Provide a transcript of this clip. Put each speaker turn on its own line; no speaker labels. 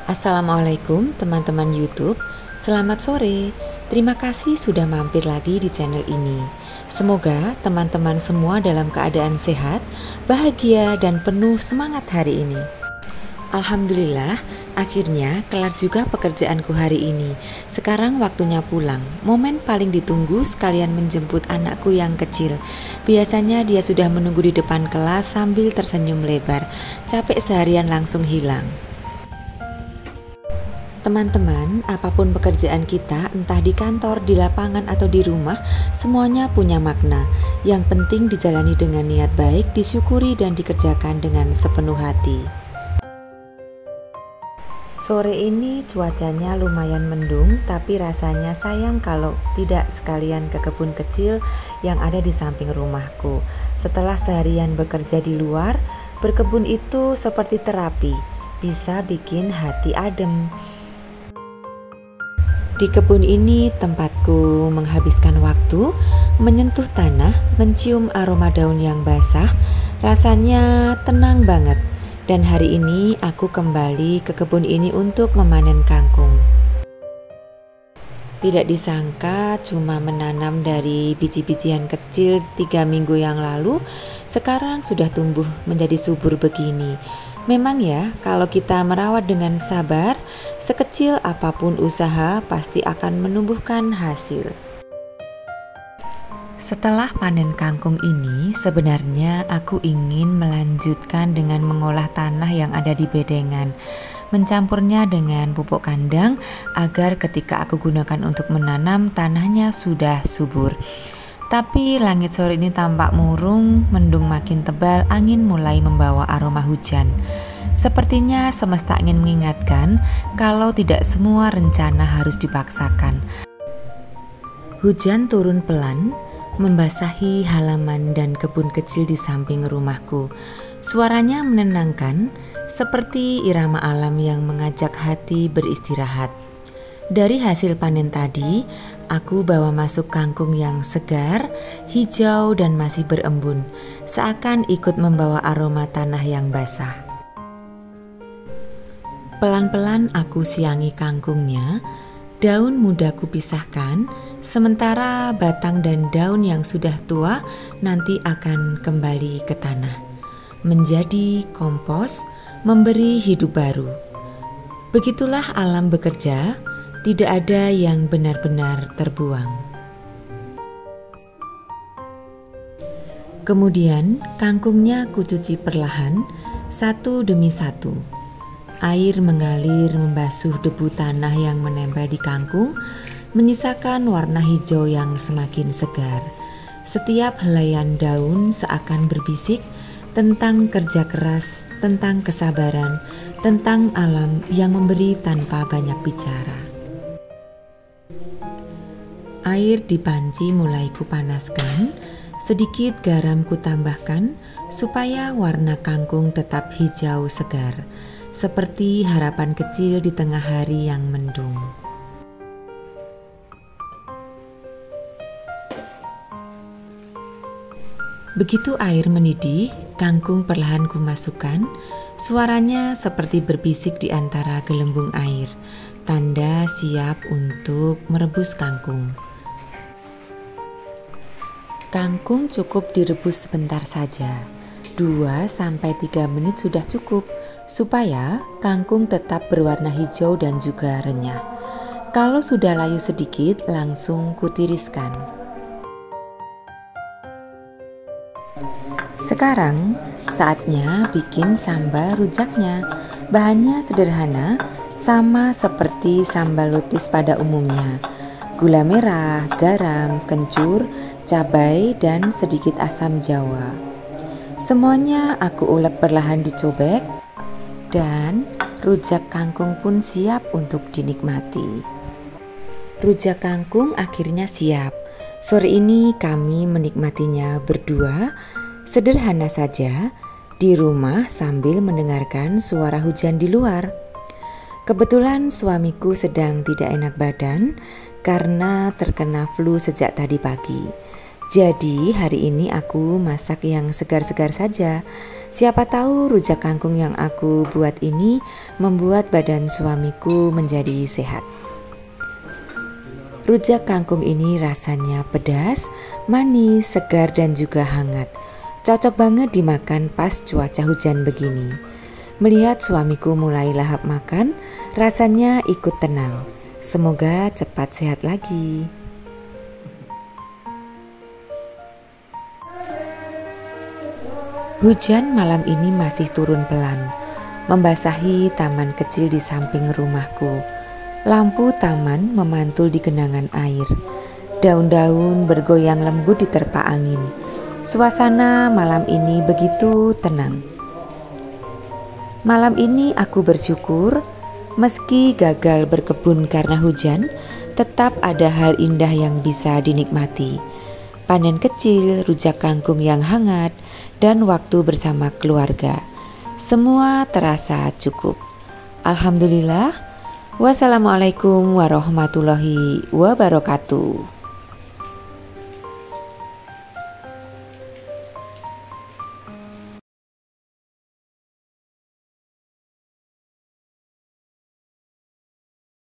Assalamualaikum teman-teman YouTube, selamat sore. Terima kasih sudah mampir lagi di channel ini. Semoga teman-teman semua dalam keadaan sehat, bahagia, dan penuh semangat hari ini. Alhamdulillah, akhirnya kelar juga pekerjaanku hari ini. Sekarang waktunya pulang. Momen paling ditunggu sekalian menjemput anakku yang kecil. Biasanya dia sudah menunggu di depan kelas sambil tersenyum lebar. Capek seharian langsung hilang. Teman-teman, apapun pekerjaan kita, entah di kantor, di lapangan, atau di rumah, semuanya punya makna. Yang penting dijalani dengan niat baik, disyukuri, dan dikerjakan dengan sepenuh hati. Sore ini cuacanya lumayan mendung, tapi rasanya sayang kalau tidak sekalian ke kebun kecil yang ada di samping rumahku. Setelah seharian bekerja di luar, berkebun itu seperti terapi, bisa bikin hati adem. Di kebun ini tempatku menghabiskan waktu, menyentuh tanah, mencium aroma daun yang basah, rasanya tenang banget. Dan hari ini aku kembali ke kebun ini untuk memanen kangkung. Tidak disangka cuma menanam dari biji-bijian kecil 3 minggu yang lalu, sekarang sudah tumbuh menjadi subur begini. Memang ya, kalau kita merawat dengan sabar, sekecil apapun usaha pasti akan menumbuhkan hasil. Setelah panen kangkung ini, sebenarnya aku ingin melanjutkan dengan mengolah tanah yang ada di bedengan, mencampurnya dengan pupuk kandang agar ketika aku gunakan untuk menanam, tanahnya sudah subur. Tapi langit sore ini tampak murung, mendung makin tebal, angin mulai membawa aroma hujan. Sepertinya semesta ingin mengingatkan kalau tidak semua rencana harus dipaksakan. Hujan turun pelan, membasahi halaman dan kebun kecil di samping rumahku. Suaranya menenangkan, seperti irama alam yang mengajak hati beristirahat. Dari hasil panen tadi, aku bawa masuk kangkung yang segar, hijau, dan masih berembun, seakan ikut membawa aroma tanah yang basah. Pelan-pelan aku siangi kangkungnya, daun muda kupisahkan, sementara batang dan daun yang sudah tua nanti akan kembali ke tanah, menjadi kompos, memberi hidup baru. Begitulah alam bekerja. Tidak ada yang benar-benar terbuang. Kemudian kangkungnya kucuci perlahan, satu demi satu. Air mengalir membasuh debu tanah yang menempel di kangkung, menyisakan warna hijau yang semakin segar. Setiap helaian daun seakan berbisik tentang kerja keras, tentang kesabaran, tentang alam yang memberi tanpa banyak bicara. Air di panci mulai kupanaskan, sedikit garam kutambahkan supaya warna kangkung tetap hijau segar, seperti harapan kecil di tengah hari yang mendung. Begitu air mendidih, kangkung perlahan kumasukkan, suaranya seperti berbisik di antara gelembung air, tanda siap untuk merebus kangkung. Kangkung cukup direbus sebentar saja, 2-3 menit sudah cukup, supaya kangkung tetap berwarna hijau dan juga renyah. Kalau sudah layu sedikit, langsung kutiriskan. Sekarang saatnya bikin sambal rujaknya. Bahannya sederhana, sama seperti sambal lotis pada umumnya. Gula merah, garam, kencur, cabai, dan sedikit asam jawa. Semuanya aku ulek perlahan dicobek, dan rujak kangkung pun siap untuk dinikmati. Rujak kangkung akhirnya siap. Sore ini kami menikmatinya berdua, sederhana saja, di rumah sambil mendengarkan suara hujan di luar. Kebetulan suamiku sedang tidak enak badan karena terkena flu sejak tadi pagi. Jadi hari ini aku masak yang segar-segar saja. Siapa tahu rujak kangkung yang aku buat ini membuat badan suamiku menjadi sehat. Rujak kangkung ini rasanya pedas, manis, segar dan juga hangat. Cocok banget dimakan pas cuaca hujan begini. Melihat suamiku mulai lahap makan, rasanya ikut tenang. Semoga cepat sehat lagi. Hujan malam ini masih turun pelan, membasahi taman kecil di samping rumahku. Lampu taman memantul di genangan air. Daun-daun bergoyang lembut diterpa angin. Suasana malam ini begitu tenang. Malam ini aku bersyukur, meski gagal berkebun karena hujan, tetap ada hal indah yang bisa dinikmati. Panen kecil, rujak kangkung yang hangat, dan waktu bersama keluarga. Semua terasa cukup. Alhamdulillah. Wassalamualaikum warahmatullahi wabarakatuh.